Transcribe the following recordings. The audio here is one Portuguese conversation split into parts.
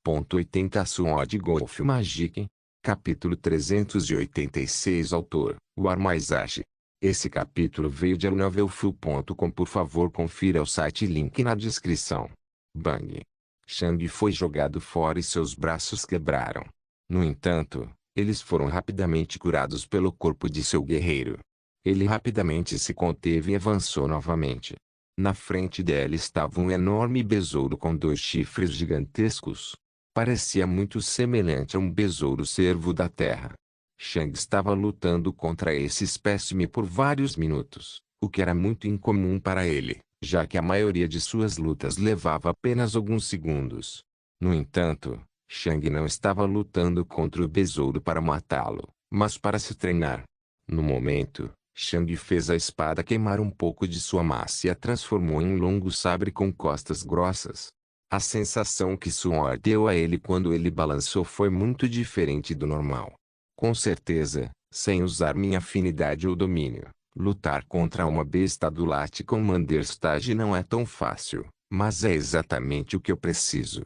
1.80 Sword Golf Magic. Capítulo 386 Autor, War Maizashi. Esse capítulo veio de novelfu.com. Por favor confira o site, link na descrição. Bang! Shang foi jogado fora e seus braços quebraram. No entanto, eles foram rapidamente curados pelo corpo de seu guerreiro. Ele rapidamente se conteve e avançou novamente. Na frente dela estava um enorme besouro com 2 chifres gigantescos. Parecia muito semelhante a um besouro cervo da terra. Shang estava lutando contra esse espécime por vários minutos, o que era muito incomum para ele, já que a maioria de suas lutas levava apenas alguns segundos. No entanto, Shang não estava lutando contra o besouro para matá-lo, mas para se treinar. No momento, Shang fez a espada queimar um pouco de sua massa e a transformou em um longo sabre com costas grossas. A sensação que Suor deu a ele quando ele balançou foi muito diferente do normal. Com certeza, sem usar minha afinidade ou domínio, lutar contra uma besta adulate com Manderstage não é tão fácil, mas é exatamente o que eu preciso.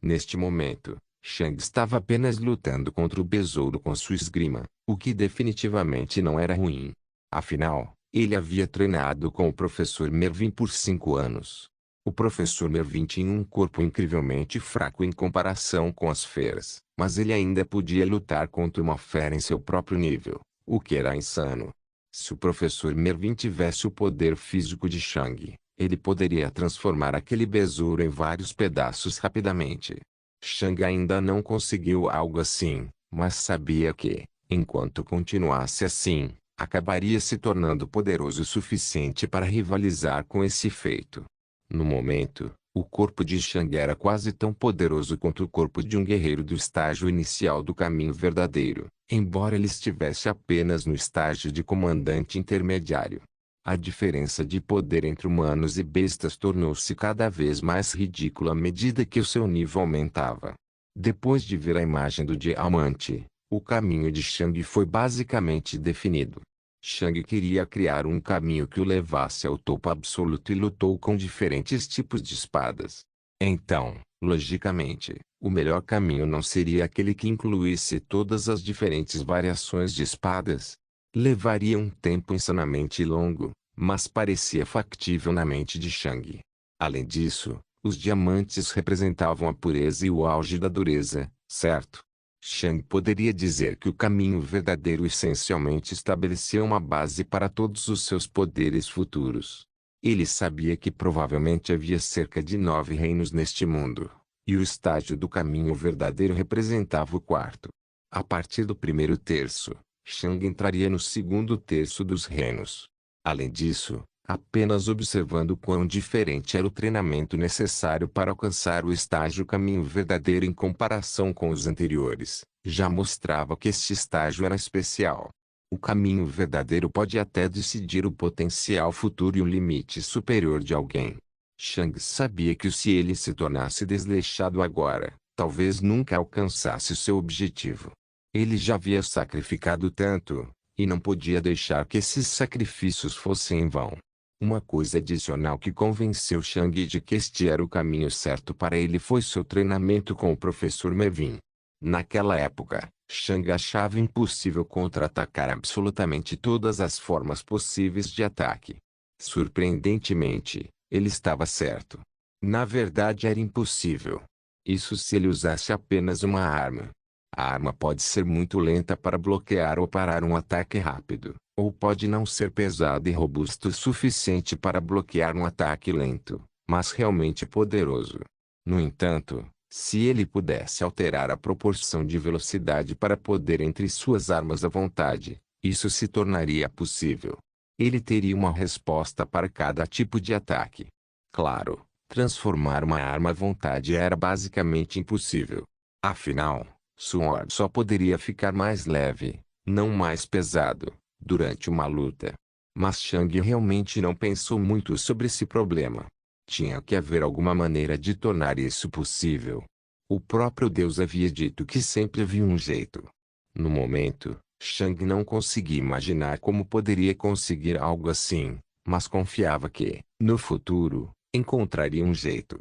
Neste momento, Shang estava apenas lutando contra o besouro com sua esgrima, o que definitivamente não era ruim. Afinal, ele havia treinado com o professor Mervin por 5 anos. O professor Mervin tinha um corpo incrivelmente fraco em comparação com as feras, mas ele ainda podia lutar contra uma fera em seu próprio nível, o que era insano. Se o professor Mervin tivesse o poder físico de Shang, ele poderia transformar aquele besouro em vários pedaços rapidamente. Shang ainda não conseguiu algo assim, mas sabia que, enquanto continuasse assim, acabaria se tornando poderoso o suficiente para rivalizar com esse feito. No momento, o corpo de Shang era quase tão poderoso quanto o corpo de um guerreiro do estágio inicial do caminho verdadeiro, embora ele estivesse apenas no estágio de comandante intermediário. A diferença de poder entre humanos e bestas tornou-se cada vez mais ridícula à medida que o seu nível aumentava. Depois de ver a imagem do diamante, o caminho de Shang foi basicamente definido. Shang queria criar um caminho que o levasse ao topo absoluto e lutou com diferentes tipos de espadas. Então, logicamente, o melhor caminho não seria aquele que incluísse todas as diferentes variações de espadas. Levaria um tempo insanamente longo, mas parecia factível na mente de Shang. Além disso, os diamantes representavam a pureza e o auge da dureza, certo? Shang poderia dizer que o caminho verdadeiro essencialmente estabelecia uma base para todos os seus poderes futuros. Ele sabia que provavelmente havia cerca de 9 reinos neste mundo, e o estágio do caminho verdadeiro representava o 4º. A partir do 1º terço, Shang entraria no 2º terço dos reinos. Além disso, apenas observando quão diferente era o treinamento necessário para alcançar o estágio caminho verdadeiro em comparação com os anteriores, já mostrava que este estágio era especial. O caminho verdadeiro pode até decidir o potencial futuro e o limite superior de alguém. Shang sabia que se ele se tornasse desleixado agora, talvez nunca alcançasse seu objetivo. Ele já havia sacrificado tanto, e não podia deixar que esses sacrifícios fossem em vão. Uma coisa adicional que convenceu Shang de que este era o caminho certo para ele foi seu treinamento com o professor Mervin. Naquela época, Shang achava impossível contra-atacar absolutamente todas as formas possíveis de ataque. Surpreendentemente, ele estava certo. Na verdade era impossível. Isso se ele usasse apenas uma arma. A arma pode ser muito lenta para bloquear ou parar um ataque rápido, ou pode não ser pesada e robusta o suficiente para bloquear um ataque lento, mas realmente poderoso. No entanto, se ele pudesse alterar a proporção de velocidade para poder entre suas armas à vontade, isso se tornaria possível. Ele teria uma resposta para cada tipo de ataque. Claro, transformar uma arma à vontade era basicamente impossível. Afinal, Sword só poderia ficar mais leve, não mais pesado, durante uma luta. Mas Shang realmente não pensou muito sobre esse problema. Tinha que haver alguma maneira de tornar isso possível. O próprio Deus havia dito que sempre havia um jeito. No momento, Shang não conseguia imaginar como poderia conseguir algo assim, mas confiava que, no futuro, encontraria um jeito.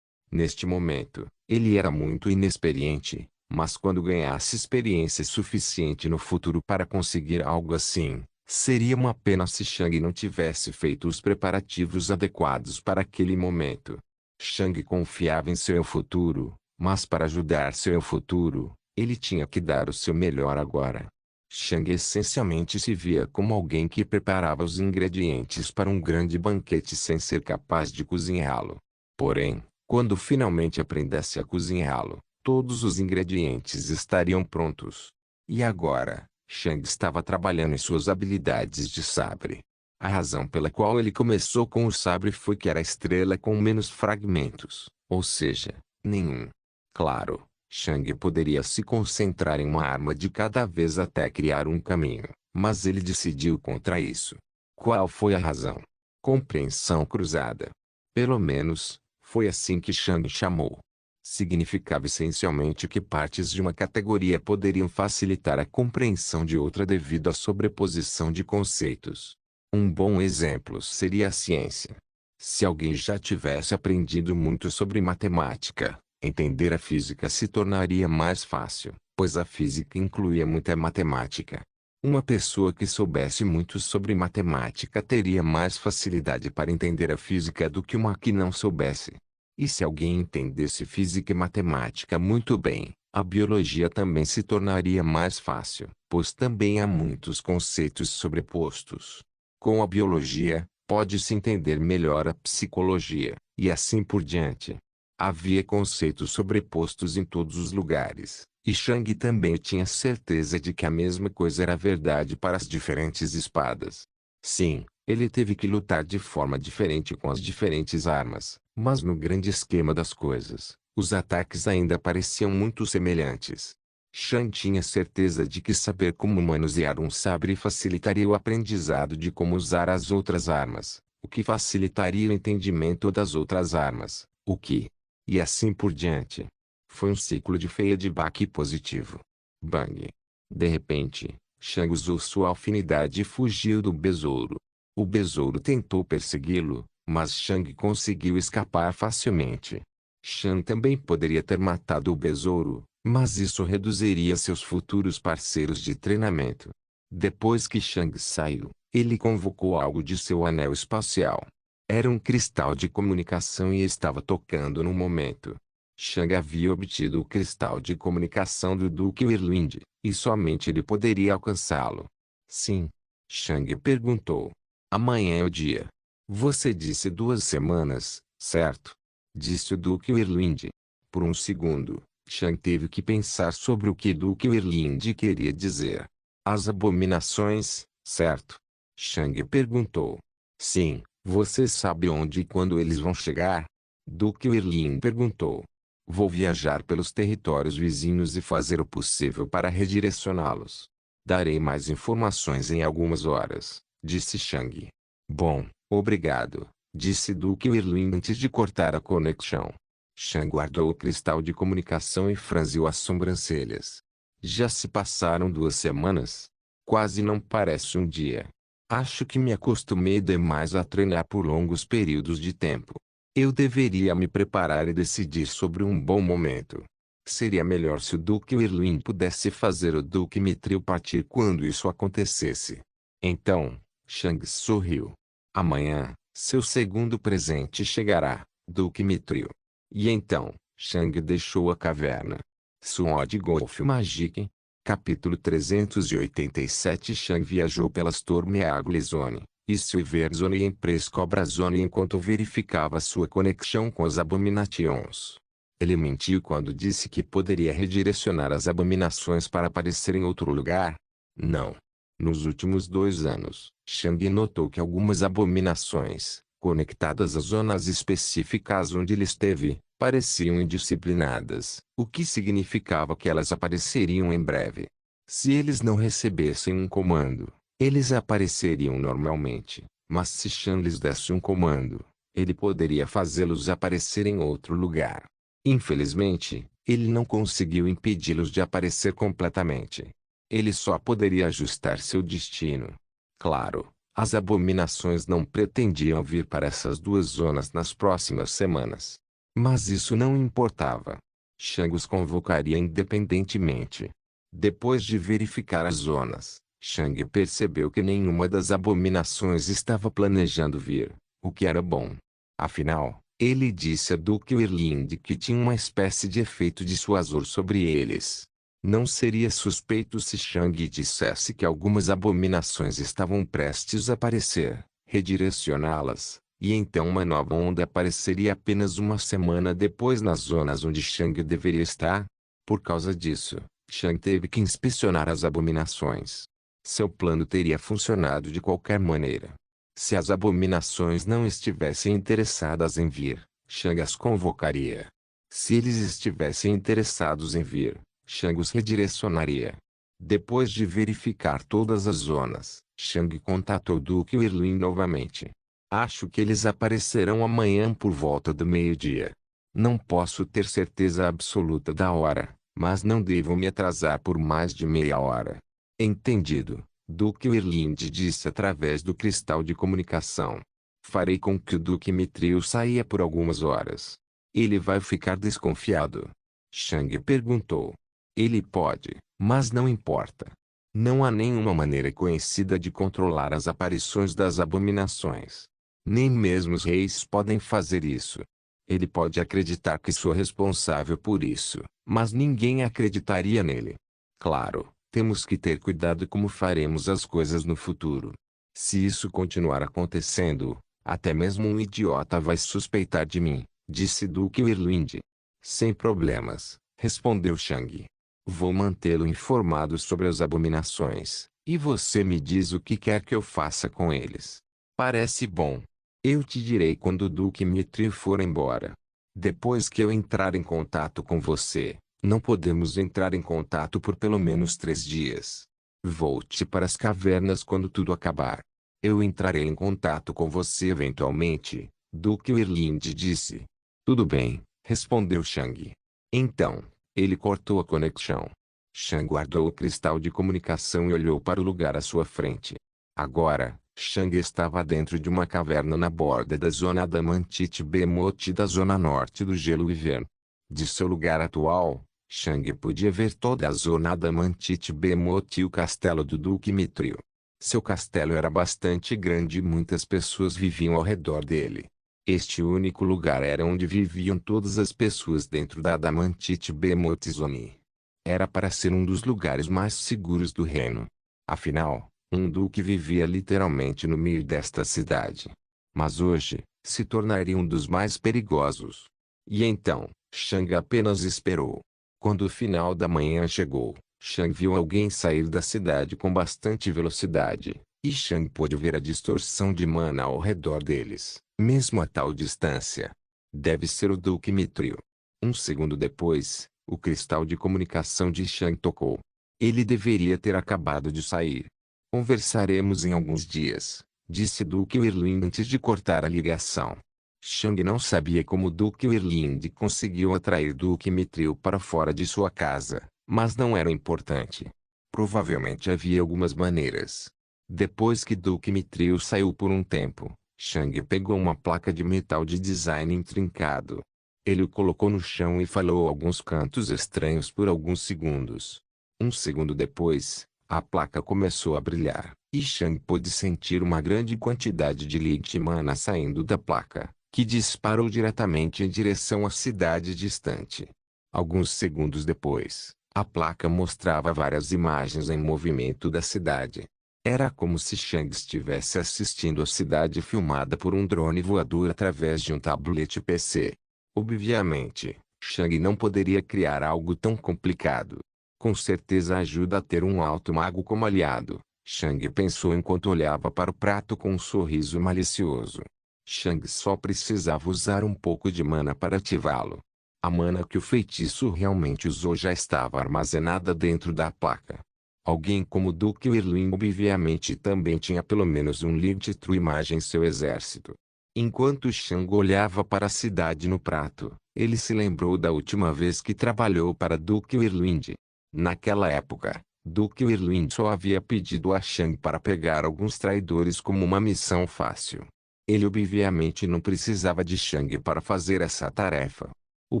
Neste momento, Ele era muito inexperiente, mas quando ganhasse experiência suficiente no futuro para conseguir algo assim, seria uma pena se Shang não tivesse feito os preparativos adequados para aquele momento. Shang confiava em seu futuro, mas para ajudar seu futuro, ele tinha que dar o seu melhor agora. Shang essencialmente se via como alguém que preparava os ingredientes para um grande banquete sem ser capaz de cozinhá-lo. Porém, quando finalmente aprendesse a cozinhá-lo, todos os ingredientes estariam prontos. E agora, Shang estava trabalhando em suas habilidades de sabre. A razão pela qual ele começou com o sabre foi que era a estrela com menos fragmentos, ou seja, nenhum. Claro, Shang poderia se concentrar em uma arma de cada vez até criar um caminho, mas ele decidiu contra isso. Qual foi a razão? Compreensão cruzada. Pelo menos, foi assim que Shang chamou. Significava essencialmente que partes de uma categoria poderiam facilitar a compreensão de outra devido à sobreposição de conceitos. Um bom exemplo seria a ciência. Se alguém já tivesse aprendido muito sobre matemática, entender a física se tornaria mais fácil, pois a física incluía muita matemática. Uma pessoa que soubesse muito sobre matemática teria mais facilidade para entender a física do que uma que não soubesse. E se alguém entendesse física e matemática muito bem, a biologia também se tornaria mais fácil, pois também há muitos conceitos sobrepostos. Com a biologia, pode-se entender melhor a psicologia, e assim por diante. Havia conceitos sobrepostos em todos os lugares, e Shang também tinha certeza de que a mesma coisa era verdade para as diferentes espadas. Sim, ele teve que lutar de forma diferente com as diferentes armas, mas no grande esquema das coisas, os ataques ainda pareciam muito semelhantes. Shang tinha certeza de que saber como manusear um sabre facilitaria o aprendizado de como usar as outras armas, o que facilitaria o entendimento das outras armas, o que e assim por diante. Foi um ciclo de feedback positivo. Bang! De repente, Shang usou sua afinidade e fugiu do besouro. O besouro tentou persegui-lo, mas Shang conseguiu escapar facilmente. Shang também poderia ter matado o besouro, mas isso reduziria seus futuros parceiros de treinamento. Depois que Shang saiu, ele convocou algo de seu anel espacial. Era um cristal de comunicação e estava tocando no momento. Shang havia obtido o cristal de comunicação do Duque Whirlwind, e somente ele poderia alcançá-lo. Sim. Shang perguntou. Amanhã é o dia. Você disse 2 semanas, certo? Disse o Duque Whirlwind. Por um segundo, Shang teve que pensar sobre o que Duque Whirlwind queria dizer. As abominações, certo? Shang perguntou. Sim. Você sabe onde e quando eles vão chegar? Duque Whirlwind perguntou. Vou viajar pelos territórios vizinhos e fazer o possível para redirecioná-los. Darei mais informações em algumas horas, disse Shang. Bom, obrigado, disse Duque Whirlwind antes de cortar a conexão. Shang guardou o cristal de comunicação e franziu as sobrancelhas. Já se passaram 2 semanas? Quase não parece um dia. Acho que me acostumei demais a treinar por longos períodos de tempo. Eu deveria me preparar e decidir sobre um bom momento. Seria melhor se o Duque Whirlwind pudesse fazer o Duque Mithril partir quando isso acontecesse. Então, Shang sorriu. Amanhã, seu segundo presente chegará, Duque Mithril. E então, Shang deixou a caverna. Sword Golf Magic. Capítulo 387. Shang viajou pelas Stormeagle Zone, Silver Zone e Empress Cobra Zone enquanto verificava sua conexão com os Abominations. Ele mentiu quando disse que poderia redirecionar as abominações para aparecer em outro lugar? Não. Nos últimos 2 anos, Shang notou que algumas abominações, conectadas a zonas específicas onde ele esteve, pareciam indisciplinadas, o que significava que elas apareceriam em breve. Se eles não recebessem um comando, eles apareceriam normalmente, mas se Shang lhes desse um comando, ele poderia fazê-los aparecer em outro lugar. Infelizmente, ele não conseguiu impedi-los de aparecer completamente. Ele só poderia ajustar seu destino. Claro, as abominações não pretendiam vir para essas 2 zonas nas próximas semanas. Mas isso não importava. Shang os convocaria independentemente. Depois de verificar as zonas, Shang percebeu que nenhuma das abominações estava planejando vir, o que era bom. Afinal, ele disse a Duke Erlind que tinha uma espécie de efeito dissuasor sobre eles. Não seria suspeito se Shang dissesse que algumas abominações estavam prestes a aparecer, redirecioná-las, e então uma nova onda apareceria apenas uma semana depois nas zonas onde Shang deveria estar. Por causa disso, Shang teve que inspecionar as abominações. Seu plano teria funcionado de qualquer maneira. Se as abominações não estivessem interessadas em vir, Shang as convocaria. Se eles estivessem interessados em vir, Shang os redirecionaria. Depois de verificar todas as zonas, Shang contatou Duke Erlin novamente. Acho que eles aparecerão amanhã por volta do meio-dia. Não posso ter certeza absoluta da hora, mas não devo me atrasar por mais de meia hora. Entendido, Duke Erlind disse através do cristal de comunicação. Farei com que o Duque Mithril saia por algumas horas. Ele vai ficar desconfiado? Shang perguntou. Ele pode, mas não importa. Não há nenhuma maneira conhecida de controlar as aparições das abominações. Nem mesmo os reis podem fazer isso. Ele pode acreditar que sou responsável por isso, mas ninguém acreditaria nele. Claro, temos que ter cuidado como faremos as coisas no futuro. Se isso continuar acontecendo, até mesmo um idiota vai suspeitar de mim, disse Duke Erlind. Sem problemas, respondeu Shang. Vou mantê-lo informado sobre as abominações, e você me diz o que quer que eu faça com eles. Parece bom. Eu te direi quando o Duque Mithril for embora. Depois que eu entrar em contato com você, não podemos entrar em contato por pelo menos 3 dias. Volte para as cavernas quando tudo acabar. Eu entrarei em contato com você eventualmente, Duke Erlind disse. Tudo bem, respondeu Shang. Então, ele cortou a conexão. Shang guardou o cristal de comunicação e olhou para o lugar à sua frente. Agora, Shang estava dentro de uma caverna na borda da zona Adamantite Behemoth da zona norte do Gelo Inverno. De seu lugar atual, Shang podia ver toda a zona Adamantite Behemoth e o castelo do Duque Mithril. Seu castelo era bastante grande e muitas pessoas viviam ao redor dele. Este único lugar era onde viviam todas as pessoas dentro da Adamantite Behemoth Zone. Era para ser um dos lugares mais seguros do reino. Afinal, um duque vivia literalmente no meio desta cidade. Mas hoje, se tornaria um dos mais perigosos. E então, Shang apenas esperou. Quando o final da manhã chegou, Shang viu alguém sair da cidade com bastante velocidade, e Shang pôde ver a distorção de mana ao redor deles, mesmo a tal distância. Deve ser o Duque Mithril. Um segundo depois, o cristal de comunicação de Shang tocou. Ele deveria ter acabado de sair. Conversaremos em alguns dias, disse Duke Erlind antes de cortar a ligação. Shang não sabia como Duke Erlind conseguiu atrair Duque Mithril para fora de sua casa, mas não era importante. Provavelmente havia algumas maneiras. Depois que Duque Mithril saiu por um tempo, Shang pegou uma placa de metal de design intrincado. Ele o colocou no chão e falou alguns cantos estranhos por alguns segundos. Um segundo depois, a placa começou a brilhar, e Shang pôde sentir uma grande quantidade de Light Mana saindo da placa, que disparou diretamente em direção à cidade distante. Alguns segundos depois, a placa mostrava várias imagens em movimento da cidade. Era como se Shang estivesse assistindo a cidade filmada por um drone voador através de um tablete PC. Obviamente, Shang não poderia criar algo tão complicado. Com certeza ajuda a ter um alto mago como aliado, Shang pensou enquanto olhava para o prato com um sorriso malicioso. Shang só precisava usar um pouco de mana para ativá-lo. A mana que o feitiço realmente usou já estava armazenada dentro da placa. Alguém como Duke Erlin obviamente também tinha pelo menos um Light True Image em seu exército. Enquanto Shang olhava para a cidade no prato, ele se lembrou da última vez que trabalhou para Duke Erlind. Naquela época, Duke Erlind só havia pedido a Shang para pegar alguns traidores como uma missão fácil. Ele obviamente não precisava de Shang para fazer essa tarefa. O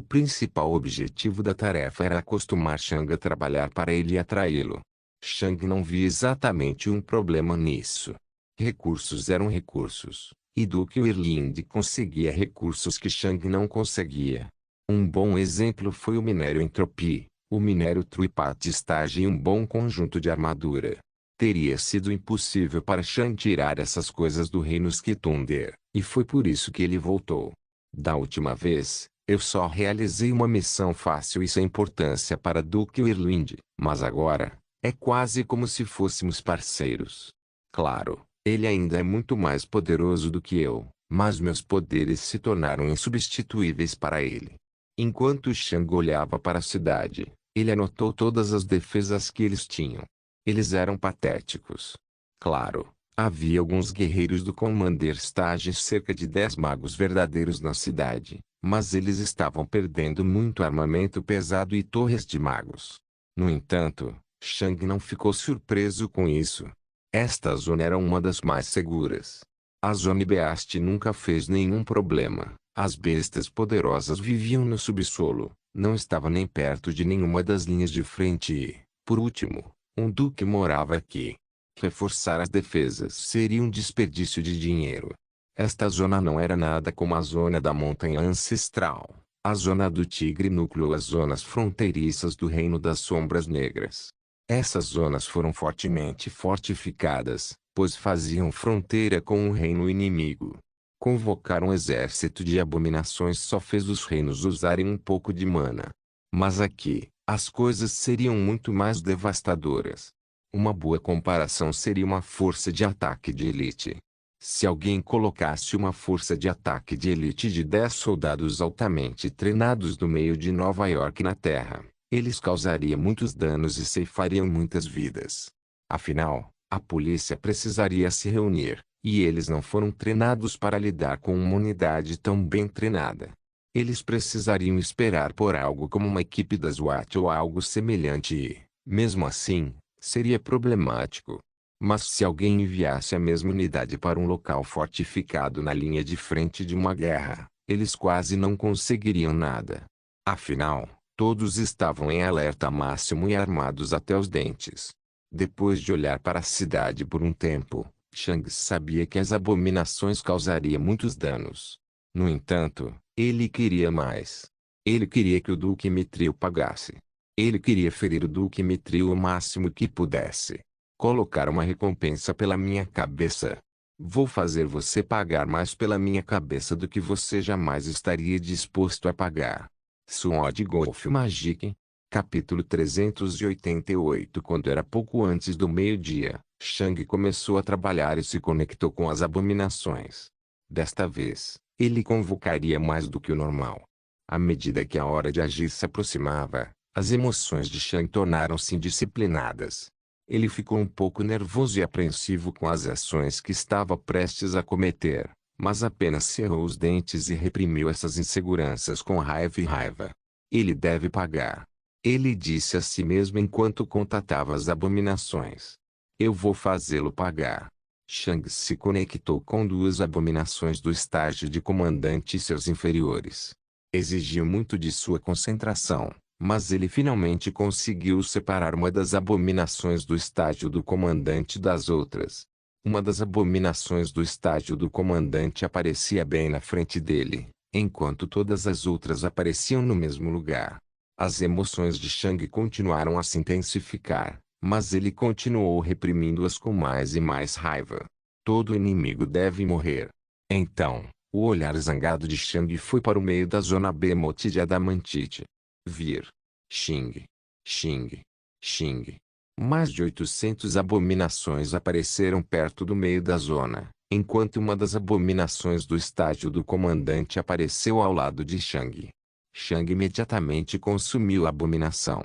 principal objetivo da tarefa era acostumar Shang a trabalhar para ele e atraí-lo. Shang não via exatamente um problema nisso. Recursos eram recursos, e Duke Irlind conseguia recursos que Shang não conseguia. Um bom exemplo foi o minério Entropy, o minério Truipat Stage e um bom conjunto de armadura. Teria sido impossível para Shang tirar essas coisas do reino Skitunder, e foi por isso que ele voltou. Da última vez, eu só realizei uma missão fácil e sem importância para Duke Irlind, mas agora, é quase como se fôssemos parceiros. Claro, ele ainda é muito mais poderoso do que eu, mas meus poderes se tornaram insubstituíveis para ele. Enquanto Shang olhava para a cidade, ele anotou todas as defesas que eles tinham. Eles eram patéticos. Claro, havia alguns guerreiros do Commander Stage e cerca de 10 magos verdadeiros na cidade, mas eles estavam perdendo muito armamento pesado e torres de magos. No entanto, Shang não ficou surpreso com isso. Esta zona era uma das mais seguras. A Zone Beast nunca fez nenhum problema. As bestas poderosas viviam no subsolo, não estava nem perto de nenhuma das linhas de frente e, por último, um duque morava aqui. Reforçar as defesas seria um desperdício de dinheiro. Esta zona não era nada como a zona da Montanha Ancestral, a zona do Tigre Núcleo ou as zonas fronteiriças do Reino das Sombras Negras. Essas zonas foram fortemente fortificadas, pois faziam fronteira com o reino inimigo. Convocar um exército de abominações só fez os reinos usarem um pouco de mana. Mas aqui, as coisas seriam muito mais devastadoras. Uma boa comparação seria uma força de ataque de elite. Se alguém colocasse uma força de ataque de elite de 10 soldados altamente treinados no meio de Nova York na Terra, eles causariam muitos danos e ceifariam muitas vidas. Afinal, a polícia precisaria se reunir, e eles não foram treinados para lidar com uma unidade tão bem treinada. Eles precisariam esperar por algo como uma equipe da SWAT ou algo semelhante e, mesmo assim, seria problemático. Mas se alguém enviasse a mesma unidade para um local fortificado na linha de frente de uma guerra, eles quase não conseguiriam nada. Afinal, todos estavam em alerta máximo e armados até os dentes. Depois de olhar para a cidade por um tempo, Shang sabia que as abominações causariam muitos danos. No entanto, ele queria mais. Ele queria que o Duque Mithril pagasse. Ele queria ferir o Duque Mithril o máximo que pudesse. Colocar uma recompensa pela minha cabeça. Vou fazer você pagar mais pela minha cabeça do que você jamais estaria disposto a pagar. Sword Golf Magic. Capítulo 388. Quando era pouco antes do meio-dia, Shang começou a trabalhar e se conectou com as abominações. Desta vez, ele convocaria mais do que o normal. À medida que a hora de agir se aproximava, as emoções de Shang tornaram-se indisciplinadas. Ele ficou um pouco nervoso e apreensivo com as ações que estava prestes a cometer, mas apenas cerrou os dentes e reprimiu essas inseguranças com raiva. Ele deve pagar. Ele disse a si mesmo enquanto contatava as abominações. Eu vou fazê-lo pagar. Shang se conectou com duas abominações do estágio de comandante e seus inferiores. Exigiu muito de sua concentração, mas ele finalmente conseguiu separar uma das abominações do estágio do comandante das outras. Uma das abominações do estágio do comandante aparecia bem na frente dele, enquanto todas as outras apareciam no mesmo lugar. As emoções de Shang continuaram a se intensificar, mas ele continuou reprimindo-as com mais e mais raiva. Todo inimigo deve morrer. Então, o olhar zangado de Shang foi para o meio da zona Behemoth de Adamantite. Vir. Xing. Xing. Xing. Mais de 800 abominações apareceram perto do meio da zona, enquanto uma das abominações do estágio do comandante apareceu ao lado de Shang. Shang imediatamente consumiu a abominação.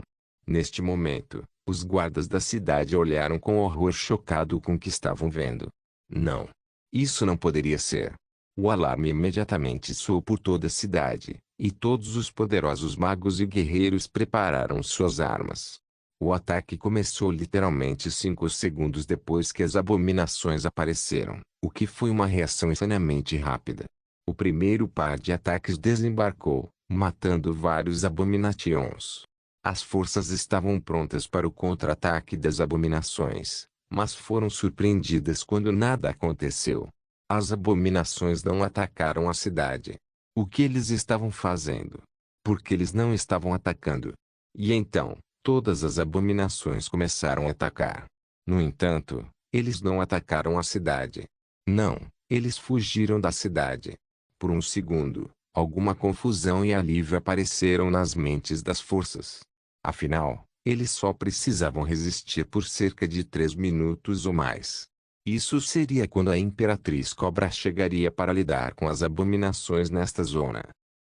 Neste momento, os guardas da cidade olharam com horror chocado com o que estavam vendo. Não. Isso não poderia ser. O alarme imediatamente soou por toda a cidade, e todos os poderosos magos e guerreiros prepararam suas armas. O ataque começou literalmente 5 segundos depois que as abominações apareceram, o que foi uma reação insanamente rápida. O primeiro par de ataques desembarcou, matando vários Abominations. As forças estavam prontas para o contra-ataque das abominações, mas foram surpreendidas quando nada aconteceu. As abominações não atacaram a cidade. O que eles estavam fazendo? Por que eles não estavam atacando? E então, todas as abominações começaram a atacar. No entanto, eles não atacaram a cidade. Não, eles fugiram da cidade. Por um segundo, alguma confusão e alívio apareceram nas mentes das forças. Afinal, eles só precisavam resistir por cerca de 3 minutos ou mais. Isso seria quando a Imperatriz Cobra chegaria para lidar com as abominações nesta zona.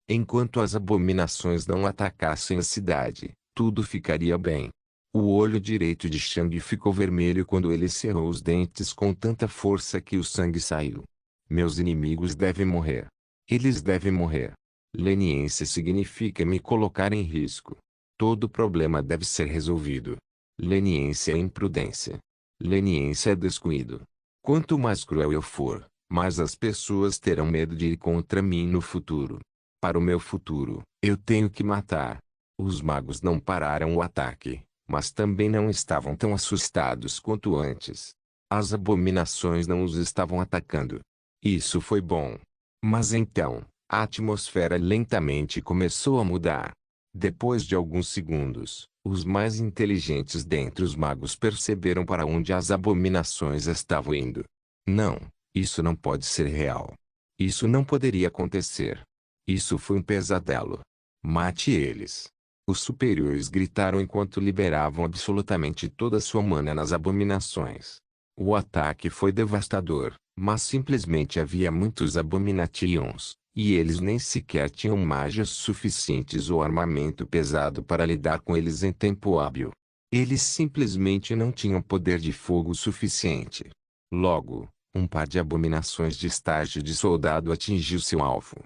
Enquanto as abominações não atacassem a cidade, tudo ficaria bem. O olho direito de Shang ficou vermelho quando ele cerrou os dentes com tanta força que o sangue saiu. Meus inimigos devem morrer. Eles devem morrer. Leniência significa me colocar em risco. Todo problema deve ser resolvido. Leniência é imprudência. Leniência é descuido. Quanto mais cruel eu for, mais as pessoas terão medo de ir contra mim no futuro. Para o meu futuro, eu tenho que matar. Os magos não pararam o ataque, mas também não estavam tão assustados quanto antes. As abominações não os estavam atacando. Isso foi bom. Mas então, a atmosfera lentamente começou a mudar. Depois de alguns segundos, os mais inteligentes dentre os magos perceberam para onde as abominações estavam indo. Não, isso não pode ser real. Isso não poderia acontecer. Isso foi um pesadelo. Mate eles. Os superiores gritaram enquanto liberavam absolutamente toda sua mana nas abominações. O ataque foi devastador, mas simplesmente havia muitos Abominations. E eles nem sequer tinham magias suficientes ou armamento pesado para lidar com eles em tempo hábil. Eles simplesmente não tinham poder de fogo suficiente. Logo, um par de abominações de estágio de soldado atingiu seu alvo.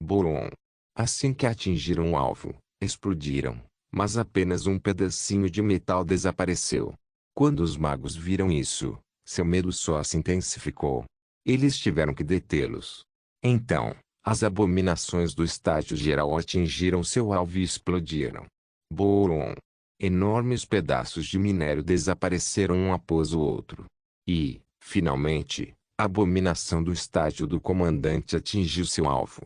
Boom! Assim que atingiram o alvo, explodiram, mas apenas um pedacinho de metal desapareceu. Quando os magos viram isso, seu medo só se intensificou. Eles tiveram que detê-los. Então, as abominações do estágio geral atingiram seu alvo e explodiram. Boom! Enormes pedaços de minério desapareceram um após o outro. E, finalmente, a abominação do estágio do comandante atingiu seu alvo.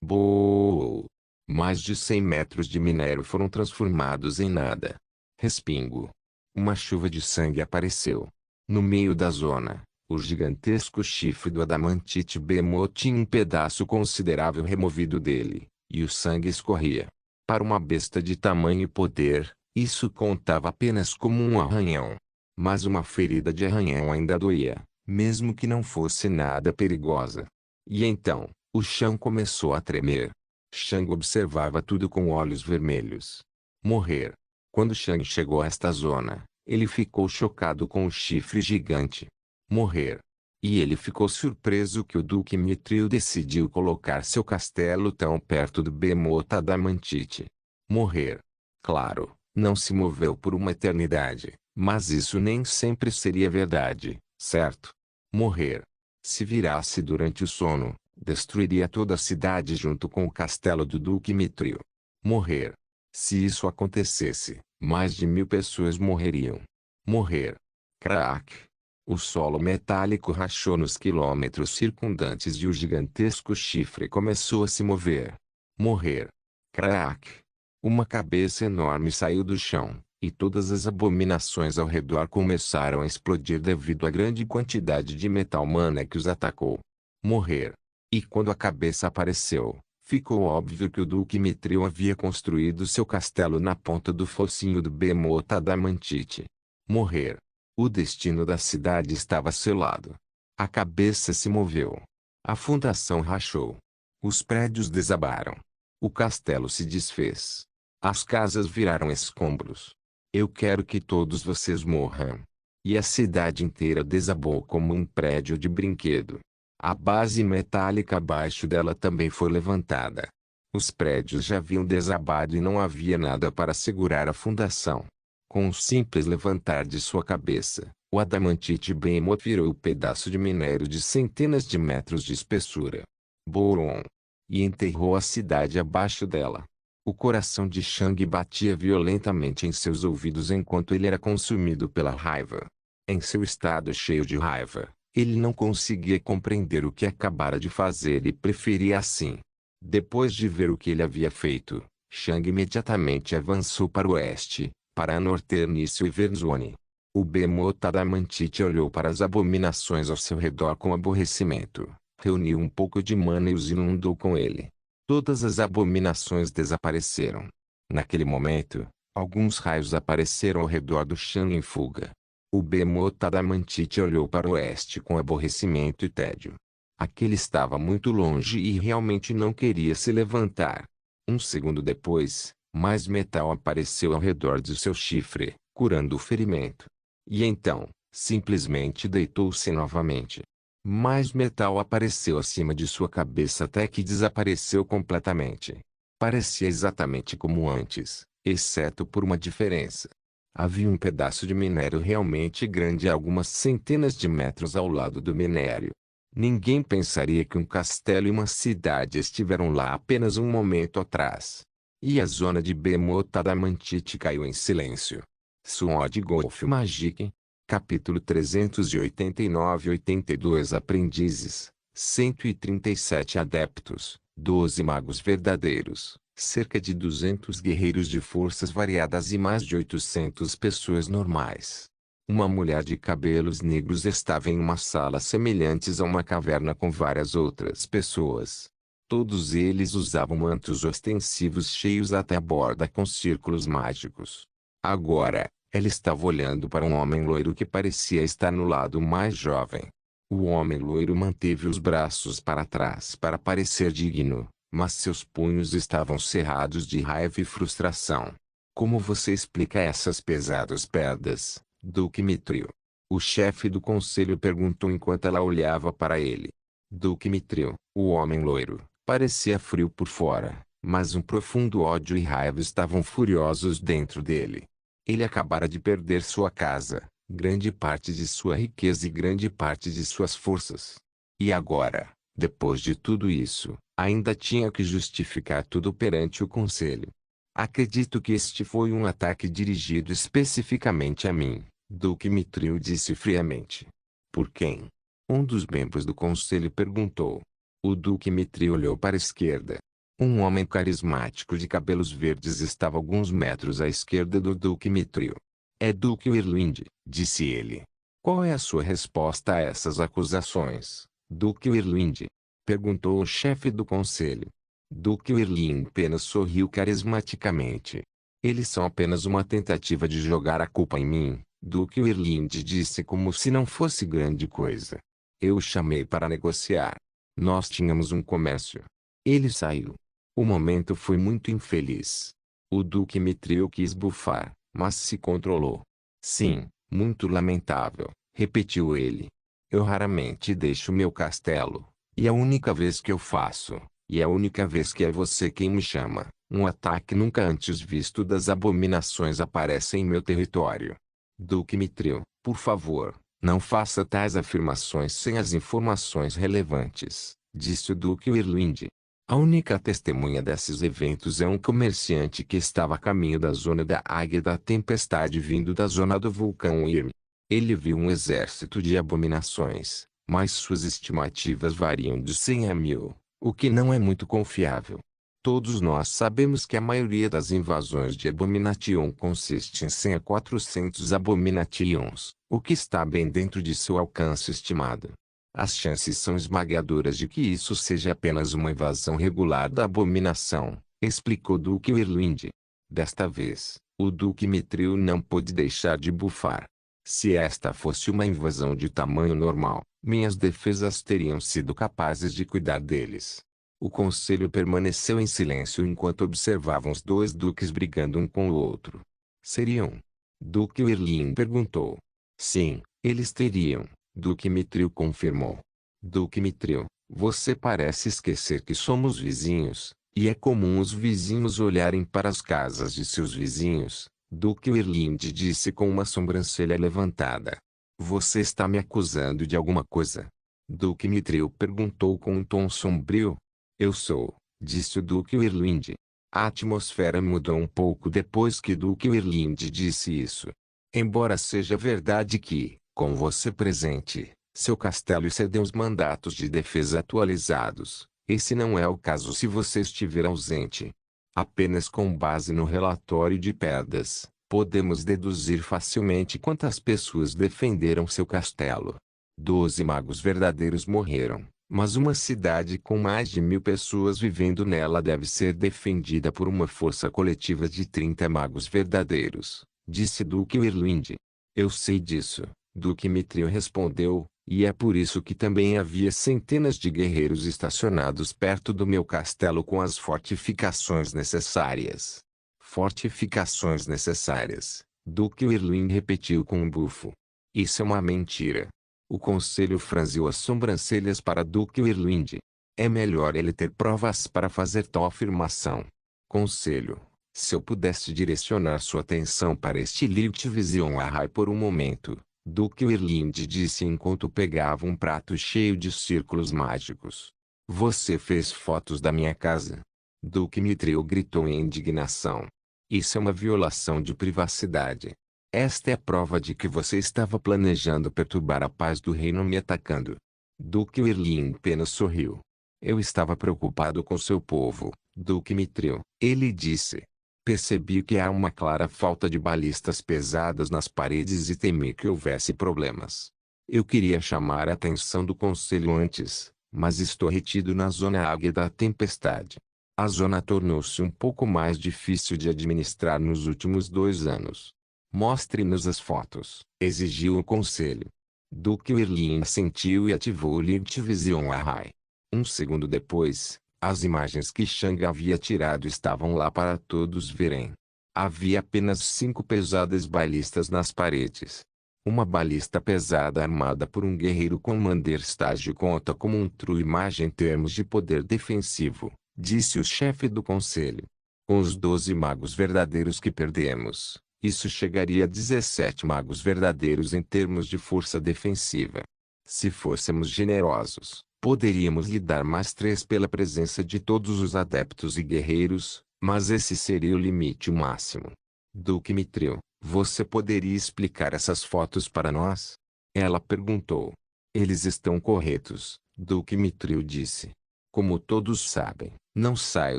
Boom! Mais de 100 metros de minério foram transformados em nada. Respingo. Uma chuva de sangue apareceu. No meio da zona, o gigantesco chifre do Adamantite Behemoth tinha um pedaço considerável removido dele, e o sangue escorria. Para uma besta de tamanho e poder, isso contava apenas como um arranhão. Mas uma ferida de arranhão ainda doía, mesmo que não fosse nada perigosa. E então, o chão começou a tremer. Shang observava tudo com olhos vermelhos. Morrer. Quando Shang chegou a esta zona, ele ficou chocado com o chifre gigante. Morrer. E ele ficou surpreso que o Duque Mithril decidiu colocar seu castelo tão perto do Behemoth Adamantite. Morrer. Claro, não se moveu por uma eternidade, mas isso nem sempre seria verdade, certo? Morrer. Se virasse durante o sono, destruiria toda a cidade junto com o castelo do Duque Mithril. Morrer. Se isso acontecesse, mais de 1000 pessoas morreriam. Morrer. Crack. O solo metálico rachou nos quilômetros circundantes e o gigantesco chifre começou a se mover. Morrer. Crack. Uma cabeça enorme saiu do chão, e todas as abominações ao redor começaram a explodir devido à grande quantidade de metal mana que os atacou. Morrer. E quando a cabeça apareceu, ficou óbvio que o Duque Mithril havia construído seu castelo na ponta do focinho do Behemoth Adamantite. Morrer. O destino da cidade estava selado. A cabeça se moveu. A fundação rachou. Os prédios desabaram. O castelo se desfez. As casas viraram escombros. Eu quero que todos vocês morram. E a cidade inteira desabou como um prédio de brinquedo. A base metálica abaixo dela também foi levantada. Os prédios já haviam desabado e não havia nada para segurar a fundação. Com um simples levantar de sua cabeça, o Adamantite Behemoth virou um pedaço de minério de centenas de metros de espessura. Boom! e enterrou a cidade abaixo dela. O coração de Shang batia violentamente em seus ouvidos enquanto ele era consumido pela raiva. Em seu estado cheio de raiva, ele não conseguia compreender o que acabara de fazer e preferia assim. Depois de ver o que ele havia feito, Shang imediatamente avançou para o oeste, para Norternício e Verzone. O Behemoth Adamantite olhou para as abominações ao seu redor com aborrecimento, reuniu um pouco de mana e os inundou com ele. Todas as abominações desapareceram. Naquele momento, alguns raios apareceram ao redor do Shang em fuga. O Behemoth Adamantite olhou para o oeste com aborrecimento e tédio. Aquele estava muito longe e realmente não queria se levantar. Um segundo depois, mais metal apareceu ao redor de seu chifre, curando o ferimento. E então, simplesmente deitou-se novamente. Mais metal apareceu acima de sua cabeça até que desapareceu completamente. Parecia exatamente como antes, exceto por uma diferença. Havia um pedaço de minério realmente grande a algumas centenas de metros ao lado do minério. Ninguém pensaria que um castelo e uma cidade estiveram lá apenas um momento atrás. E a zona de Behemoth Adamantite caiu em silêncio. Sword Golf Magic. Capítulo 389-82 Aprendizes, 137 adeptos, 12 magos verdadeiros, cerca de 200 guerreiros de forças variadas e mais de 800 pessoas normais. Uma mulher de cabelos negros estava em uma sala semelhante a uma caverna com várias outras pessoas. Todos eles usavam mantos ostensivos cheios até a borda com círculos mágicos. Agora, ela estava olhando para um homem loiro que parecia estar no lado mais jovem. O homem loiro manteve os braços para trás para parecer digno, mas seus punhos estavam cerrados de raiva e frustração. Como você explica essas pesadas pedras, Duque Mithril? O chefe do conselho perguntou enquanto ela olhava para ele. Duque Mithril, o homem loiro, parecia frio por fora, mas um profundo ódio e raiva estavam furiosos dentro dele. Ele acabara de perder sua casa, grande parte de sua riqueza e grande parte de suas forças. E agora, depois de tudo isso, ainda tinha que justificar tudo perante o conselho. Acredito que este foi um ataque dirigido especificamente a mim, Duque Mithril disse friamente. Por quem? Um dos membros do conselho perguntou. O Duque Mithril olhou para a esquerda. Um homem carismático de cabelos verdes estava alguns metros à esquerda do Duque Mithril. É Duque Wirlwind, disse ele. Qual é a sua resposta a essas acusações, Duque Wirlwind? Perguntou o chefe do conselho. Duque Wirlwind apenas sorriu carismaticamente. Eles são apenas uma tentativa de jogar a culpa em mim, Duque Wirlwind disse como se não fosse grande coisa. Eu o chamei para negociar. Nós tínhamos um comércio. Ele saiu. O momento foi muito infeliz. O Duque Mithril quis bufar, mas se controlou. Sim, muito lamentável, repetiu ele. Eu raramente deixo meu castelo, e a única vez que eu faço, e a única vez que é você quem me chama, um ataque nunca antes visto das abominações aparece em meu território. Duque Mithril, por favor, não faça tais afirmações sem as informações relevantes, disse o Duque Wirlwind. A única testemunha desses eventos é um comerciante que estava a caminho da zona da Águia da Tempestade vindo da zona do vulcão Irm. Ele viu um exército de abominações, mas suas estimativas variam de 100 a 1000, o que não é muito confiável. Todos nós sabemos que a maioria das invasões de Abomination consiste em 100 a 400 Abominations, o que está bem dentro de seu alcance estimado. As chances são esmagadoras de que isso seja apenas uma invasão regular da abominação, explicou Duque Wirlwind. Desta vez, o Duque Mithril não pôde deixar de bufar. Se esta fosse uma invasão de tamanho normal, minhas defesas teriam sido capazes de cuidar deles. O conselho permaneceu em silêncio enquanto observavam os dois duques brigando um com o outro. Seriam? Duque Wirlwind perguntou. Sim, eles teriam. Duque Mithril confirmou. Duque Mithril, você parece esquecer que somos vizinhos, e é comum os vizinhos olharem para as casas de seus vizinhos, Duque Wirlwind disse com uma sobrancelha levantada. Você está me acusando de alguma coisa? Duque Mithril perguntou com um tom sombrio. Eu sou, disse o Duque Irlinde. A atmosfera mudou um pouco depois que Duque Irlinde disse isso. Embora seja verdade que, com você presente, seu castelo excedeu os mandatos de defesa atualizados, esse não é o caso se você estiver ausente. Apenas com base no relatório de perdas, podemos deduzir facilmente quantas pessoas defenderam seu castelo. 12 magos verdadeiros morreram, mas uma cidade com mais de 1000 pessoas vivendo nela deve ser defendida por uma força coletiva de 30 magos verdadeiros, disse Duque Irlinde. Eu sei disso, Duque Mithril respondeu, e é por isso que também havia centenas de guerreiros estacionados perto do meu castelo com as fortificações necessárias. Fortificações necessárias, Duque Irlinde repetiu com um bufo. Isso é uma mentira. O conselho franziu as sobrancelhas para Duque Irlinde. É melhor ele ter provas para fazer tal afirmação. Conselho, se eu pudesse direcionar sua atenção para este Light Vision Array por um momento, Duque Irlinde disse enquanto pegava um prato cheio de círculos mágicos. Você fez fotos da minha casa? Duque Mithril gritou em indignação. Isso é uma violação de privacidade. Esta é a prova de que você estava planejando perturbar a paz do reino me atacando. Duque Irlinde apenas sorriu. Eu estava preocupado com seu povo, Duque Mithril, ele disse. Percebi que há uma clara falta de balistas pesadas nas paredes e temi que houvesse problemas. Eu queria chamar a atenção do conselho antes, mas estou retido na zona águia da tempestade. A zona tornou-se um pouco mais difícil de administrar nos últimos 2 anos. Mostre-nos as fotos, exigiu o conselho. Duque Irlinde assentiu e ativou o Light Vision Array. Um segundo depois, as imagens que Shang havia tirado estavam lá para todos verem. Havia apenas 5 pesadas balistas nas paredes. Uma balista pesada armada por um guerreiro Commander Stage conta como um true imagem em termos de poder defensivo, disse o chefe do conselho. Com os 12 magos verdadeiros que perdemos, isso chegaria a 17 magos verdadeiros em termos de força defensiva. Se fôssemos generosos, poderíamos lhe dar mais 3 pela presença de todos os adeptos e guerreiros, mas esse seria o limite máximo. Duque Mithril, você poderia explicar essas fotos para nós? Ela perguntou. Eles estão corretos, Duque Mithril disse. Como todos sabem, não saio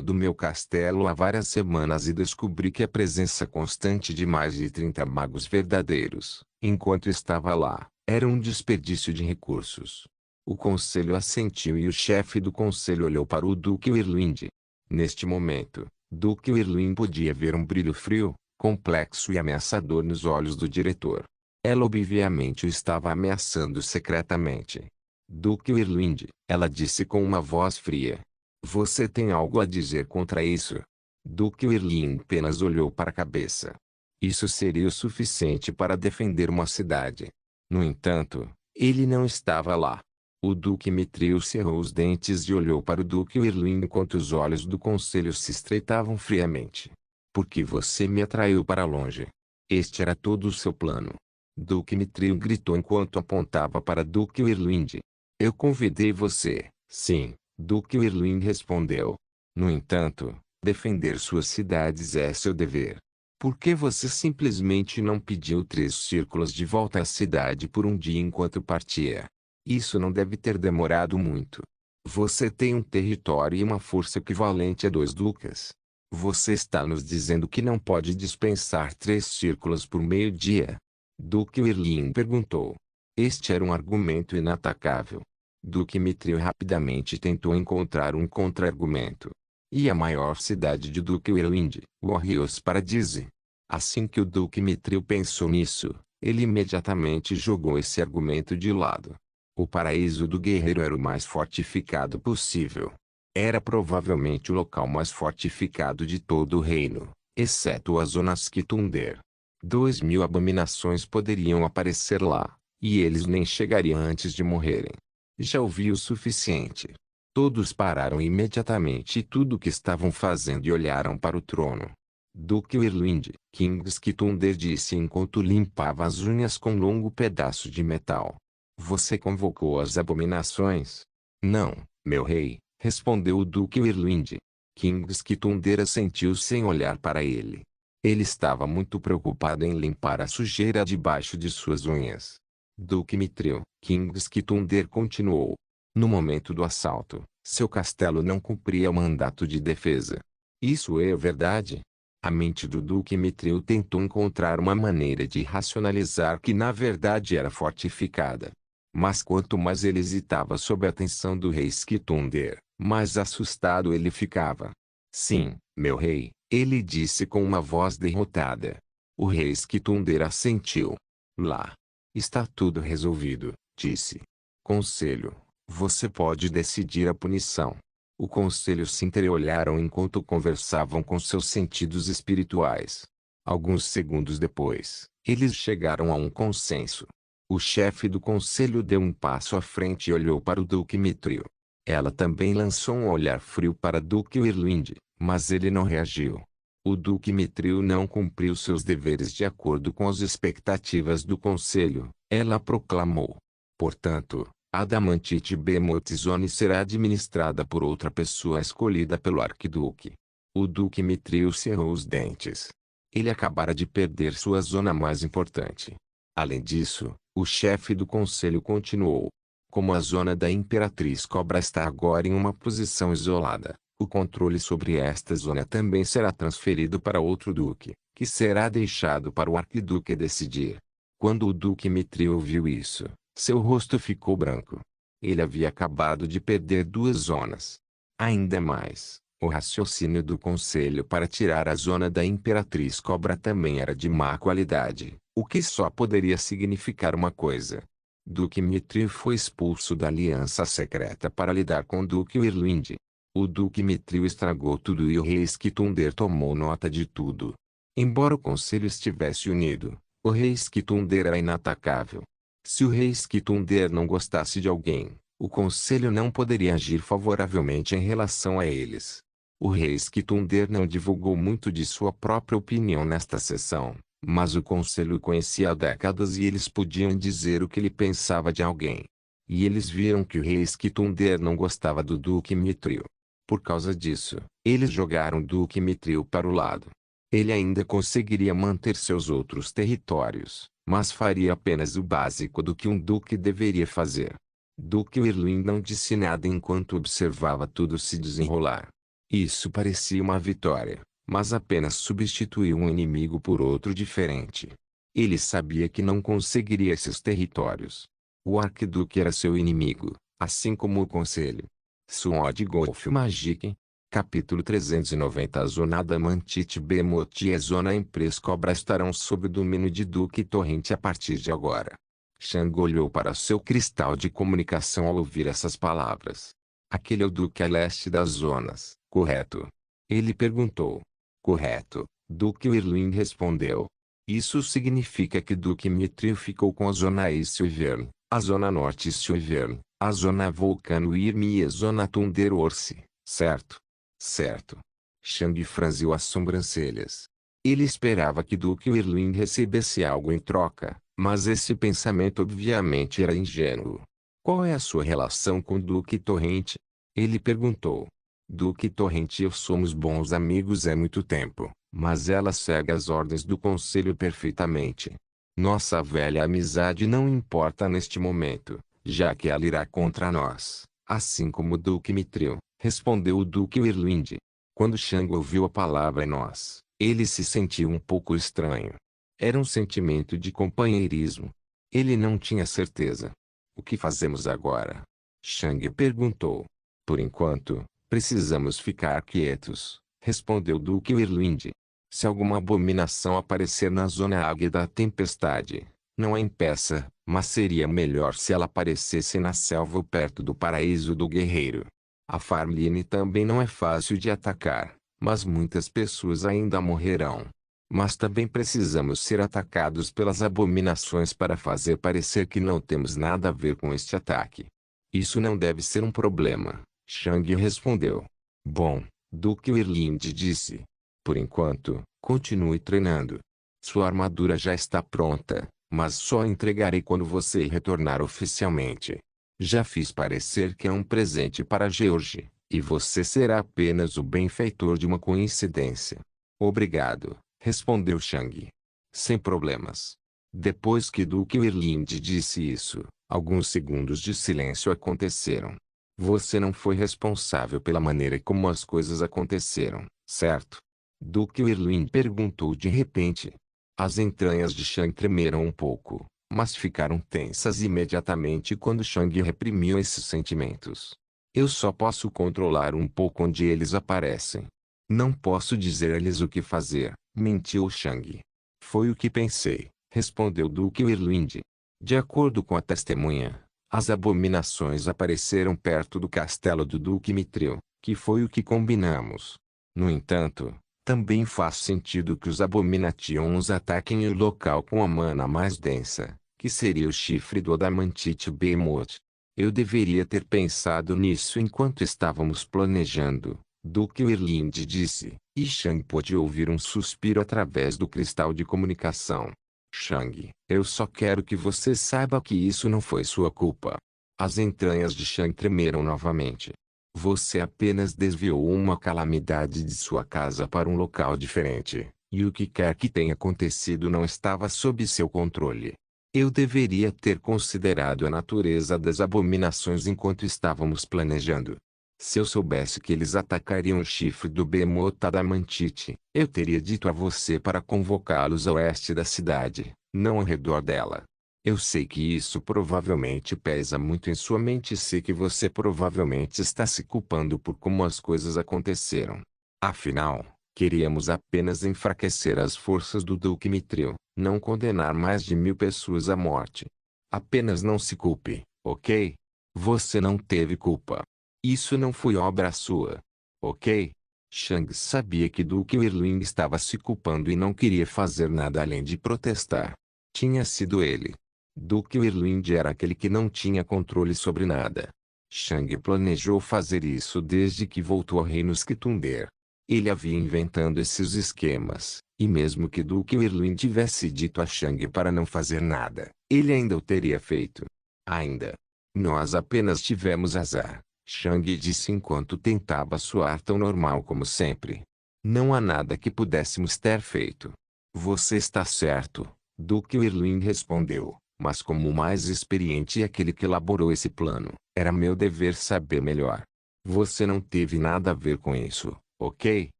do meu castelo há várias semanas e descobri que a presença constante de mais de 30 magos verdadeiros, enquanto estava lá, era um desperdício de recursos. O conselho assentiu e o chefe do conselho olhou para o Duque Irlinde. Neste momento, Duque Irlinde podia ver um brilho frio, complexo e ameaçador nos olhos do diretor. Ela obviamente o estava ameaçando secretamente. Duque Irlinde, ela disse com uma voz fria. Você tem algo a dizer contra isso? Duque Irlinde apenas olhou para a cabeça. Isso seria o suficiente para defender uma cidade. No entanto, ele não estava lá. O Duque Mithril cerrou os dentes e olhou para o Duque Irlinde enquanto os olhos do conselho se estreitavam friamente. Por que você me atraiu para longe? Este era todo o seu plano. Duque Mithril gritou enquanto apontava para Duque Irlinde. Eu convidei você, sim, Duque Irlinde respondeu. No entanto, defender suas cidades é seu dever. Por que você simplesmente não pediu 3 círculos de volta à cidade por um dia enquanto partia? Isso não deve ter demorado muito. Você tem um território e uma força equivalente a 2 ducas. Você está nos dizendo que não pode dispensar 3 círculos por meio-dia? Duque Irlinde perguntou. Este era um argumento inatacável. Duque Mithril rapidamente tentou encontrar um contra-argumento. E a maior cidade de Duque Irlinde, Warriors Paradise. Assim que o Duque Mithril pensou nisso, ele imediatamente jogou esse argumento de lado. O paraíso do guerreiro era o mais fortificado possível. Era provavelmente o local mais fortificado de todo o reino, exceto a zona Skitunder. 2000 abominações poderiam aparecer lá, e eles nem chegariam antes de morrerem. Já ouvi o suficiente. Todos pararam imediatamente e tudo o que estavam fazendo e olharam para o trono. Duque Irlinde, King Skitunder disse enquanto limpava as unhas com um longo pedaço de metal. Você convocou as abominações? Não, meu rei, respondeu o Duque Irlinde. Kingsley Thunder assentiu sem olhar para ele. Ele estava muito preocupado em limpar a sujeira debaixo de suas unhas. Duque Mithril, Kingsley Thunder continuou. No momento do assalto, seu castelo não cumpria o mandato de defesa. Isso é verdade? A mente do Duque Mithril tentou encontrar uma maneira de racionalizar que na verdade era fortificada. Mas quanto mais ele hesitava sob a tensão do rei Skitunder, mais assustado ele ficava. Sim, meu rei, ele disse com uma voz derrotada. O rei Skitunder assentiu. Lá. Está tudo resolvido, disse. Conselho, você pode decidir a punição. O conselho se entreolharam enquanto conversavam com seus sentidos espirituais. Alguns segundos depois, eles chegaram a um consenso. O chefe do conselho deu um passo à frente e olhou para o Duque Mithril. Ela também lançou um olhar frio para Duque Irlwind, mas ele não reagiu. O Duque Mithril não cumpriu seus deveres de acordo com as expectativas do conselho, ela proclamou. Portanto, Adamantite Behemoth Zone será administrada por outra pessoa escolhida pelo arquiduque. O Duque Mithril cerrou os dentes. Ele acabara de perder sua zona mais importante. Além disso, o chefe do conselho continuou. Como a zona da Imperatriz Cobra está agora em uma posição isolada, o controle sobre esta zona também será transferido para outro duque, que será deixado para o arquiduque decidir. Quando o Duque Mithril ouviu isso, seu rosto ficou branco. Ele havia acabado de perder duas zonas. Ainda mais, o raciocínio do conselho para tirar a zona da Imperatriz Cobra também era de má qualidade, o que só poderia significar uma coisa. Duque Mithril foi expulso da aliança secreta para lidar com Duque Irlwind. O Duque Mithril estragou tudo e o rei Skitunder tomou nota de tudo. Embora o conselho estivesse unido, o rei Skitunder era inatacável. Se o rei Skitunder não gostasse de alguém, o conselho não poderia agir favoravelmente em relação a eles. O rei Skitunder não divulgou muito de sua própria opinião nesta sessão, mas o conselho o conhecia há décadas e eles podiam dizer o que ele pensava de alguém. E eles viram que o rei Skitunder não gostava do Duque Mithril. Por causa disso, eles jogaram o Duque Mithril para o lado. Ele ainda conseguiria manter seus outros territórios, mas faria apenas o básico do que um duque deveria fazer. Duque Irlwind não disse nada enquanto observava tudo se desenrolar. Isso parecia uma vitória, mas apenas substituiu um inimigo por outro diferente. Ele sabia que não conseguiria esses territórios. O arquiduque era seu inimigo, assim como o conselho. Sword Golf Magic. Capítulo 390. A zona Adamantite Behemoth e a zona Empress Cobra estarão sob o domínio de Duque Torrente a partir de agora. Shang olhou para seu cristal de comunicação ao ouvir essas palavras. Aquele é o Duque a leste das zonas, correto? Ele perguntou. Correto, Duque Irlwind respondeu. Isso significa que Duque Mithril ficou com a zona Issylvern, a zona norte Issylvern, a zona Vulcano Irmi e a zona Thunder Orse, certo? Certo. Shang franziu as sobrancelhas. Ele esperava que Duque Irlwind recebesse algo em troca, mas esse pensamento obviamente era ingênuo. Qual é a sua relação com Duque Torrente? Ele perguntou. Duque Torrente e eu somos bons amigos há muito tempo, mas ela segue as ordens do conselho perfeitamente. Nossa velha amizade não importa neste momento, já que ela irá contra nós, assim como o Duque Mithril, respondeu o Duque Irlwind. Quando Shang ouviu a palavra nós, ele se sentiu um pouco estranho. Era um sentimento de companheirismo. Ele não tinha certeza. O que fazemos agora? Shang perguntou. Por enquanto, precisamos ficar quietos, respondeu Duque Irlwind. Se alguma abominação aparecer na zona Águia da Tempestade, não a impeça, mas seria melhor se ela aparecesse na selva ou perto do paraíso do guerreiro. A Farmline também não é fácil de atacar, mas muitas pessoas ainda morrerão. Mas também precisamos ser atacados pelas abominações para fazer parecer que não temos nada a ver com este ataque. Isso não deve ser um problema, Shang respondeu. Bom, Duque Irlwind disse. Por enquanto, continue treinando. Sua armadura já está pronta, mas só entregarei quando você retornar oficialmente. Já fiz parecer que é um presente para George, E você será apenas o benfeitor de uma coincidência. Obrigado, respondeu Shang. Sem problemas. Depois que Duque Irlinde disse isso, alguns segundos de silêncio aconteceram. Você não foi responsável pela maneira como as coisas aconteceram, certo? Duque Irlinde perguntou de repente. As entranhas de Shang tremeram um pouco, mas ficaram tensas imediatamente quando Shang reprimiu esses sentimentos. Eu só posso controlar um pouco onde eles aparecem. Não posso dizer a eles o que fazer, mentiu Shang. Foi o que pensei, respondeu Duque Irlinde. De acordo com a testemunha, as abominações apareceram perto do castelo do Duque Mithril, que foi o que combinamos. No entanto, também faz sentido que os Abominations ataquem o local com a mana mais densa, que seria o chifre do Adamantite Behemoth. Eu deveria ter pensado nisso enquanto estávamos planejando, Duque Irlinde disse, e Shang pôde ouvir um suspiro através do cristal de comunicação. Shang, eu só quero que você saiba que isso não foi sua culpa. As entranhas de Shang tremeram novamente. Você apenas desviou uma calamidade de sua casa para um local diferente, e o que quer que tenha acontecido não estava sob seu controle. Eu deveria ter considerado a natureza das abominações enquanto estávamos planejando. Se eu soubesse que eles atacariam o chifre do Behemoth Adamantite, eu teria dito a você para convocá-los a oeste da cidade, não ao redor dela. Eu sei que isso provavelmente pesa muito em sua mente e sei que você provavelmente está se culpando por como as coisas aconteceram. Afinal, queríamos apenas enfraquecer as forças do Duque Mithril, não condenar mais de 1000 pessoas à morte. Apenas não se culpe, ok? Você não teve culpa. Isso não foi obra sua. Ok? Shang sabia que Duque Irwin estava se culpando e não queria fazer nada além de protestar. Tinha sido ele. Duque Irwin era aquele que não tinha controle sobre nada. Shang planejou fazer isso desde que voltou ao reino Skitunder. Ele havia inventando esses esquemas, e mesmo que Duque Irwin tivesse dito a Shang para não fazer nada, ele ainda o teria feito. Ainda. Nós apenas tivemos azar. Shang disse enquanto tentava soar tão normal como sempre. Não há nada que pudéssemos ter feito. Você está certo, Duque Irwin respondeu, mas como o mais experiente e aquele que elaborou esse plano, era meu dever saber melhor. Você não teve nada a ver com isso, ok?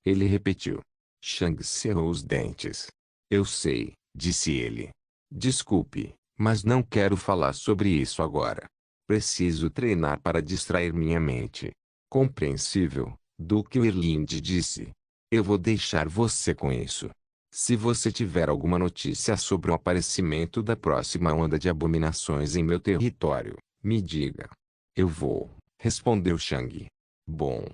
Ele repetiu. Shang cerrou os dentes. Eu sei, disse ele. Desculpe, mas não quero falar sobre isso agora. Preciso treinar para distrair minha mente. Compreensível, Duque Irlinde disse. Eu vou deixar você com isso. Se você tiver alguma notícia sobre o aparecimento da próxima onda de abominações em meu território, me diga. Eu vou, respondeu Shang. Bom.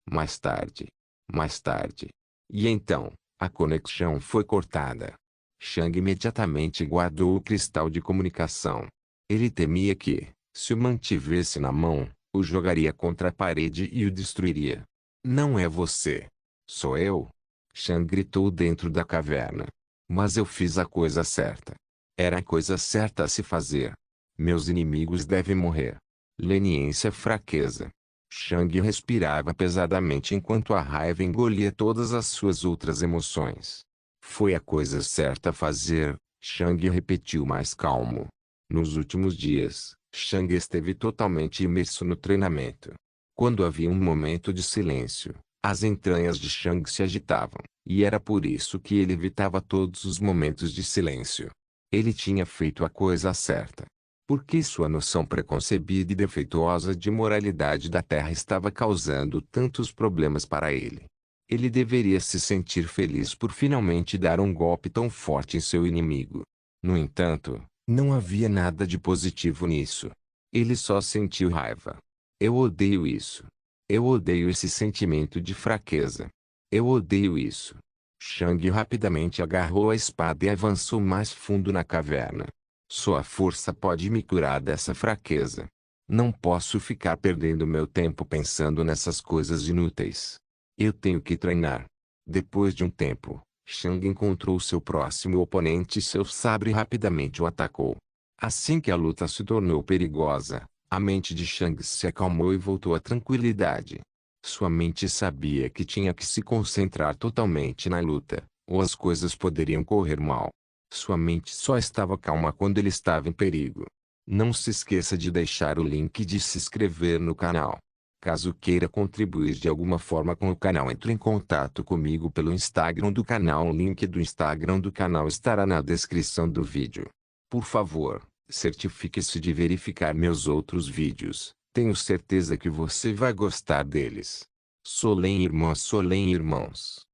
Mais tarde. Mais tarde. E então, a conexão foi cortada. Shang imediatamente guardou o cristal de comunicação. Ele temia que, se o mantivesse na mão, o jogaria contra a parede e o destruiria. Não é você. Sou eu. Shang gritou dentro da caverna. Mas eu fiz a coisa certa. Era a coisa certa a se fazer. Meus inimigos devem morrer. Leniência é fraqueza. Shang respirava pesadamente enquanto a raiva engolia todas as suas outras emoções. Foi a coisa certa a fazer, Shang repetiu mais calmo. Nos últimos dias, Shang esteve totalmente imerso no treinamento. Quando havia um momento de silêncio, as entranhas de Shang se agitavam, e era por isso que ele evitava todos os momentos de silêncio. Ele tinha feito a coisa certa. Porque sua noção preconcebida e defeituosa de moralidade da Terra estava causando tantos problemas para ele. Ele deveria se sentir feliz por finalmente dar um golpe tão forte em seu inimigo. No entanto, não havia nada de positivo nisso. Ele só sentiu raiva. Eu odeio isso. Eu odeio esse sentimento de fraqueza. Eu odeio isso. Shang rapidamente agarrou a espada e avançou mais fundo na caverna. Sua força pode me curar dessa fraqueza. Não posso ficar perdendo meu tempo pensando nessas coisas inúteis. Eu tenho que treinar. Depois de um tempo, Shang encontrou seu próximo oponente e seu sabre rapidamente o atacou. Assim que a luta se tornou perigosa, a mente de Shang se acalmou e voltou à tranquilidade. Sua mente sabia que tinha que se concentrar totalmente na luta, ou as coisas poderiam correr mal. Sua mente só estava calma quando ele estava em perigo. Não se esqueça de deixar o link de se inscrever no canal. Caso queira contribuir de alguma forma com o canal, entre em contato comigo pelo Instagram do canal. O link do Instagram do canal estará na descrição do vídeo. Por favor, certifique-se de verificar meus outros vídeos. Tenho certeza que você vai gostar deles. Solém irmãs, Solém irmãos.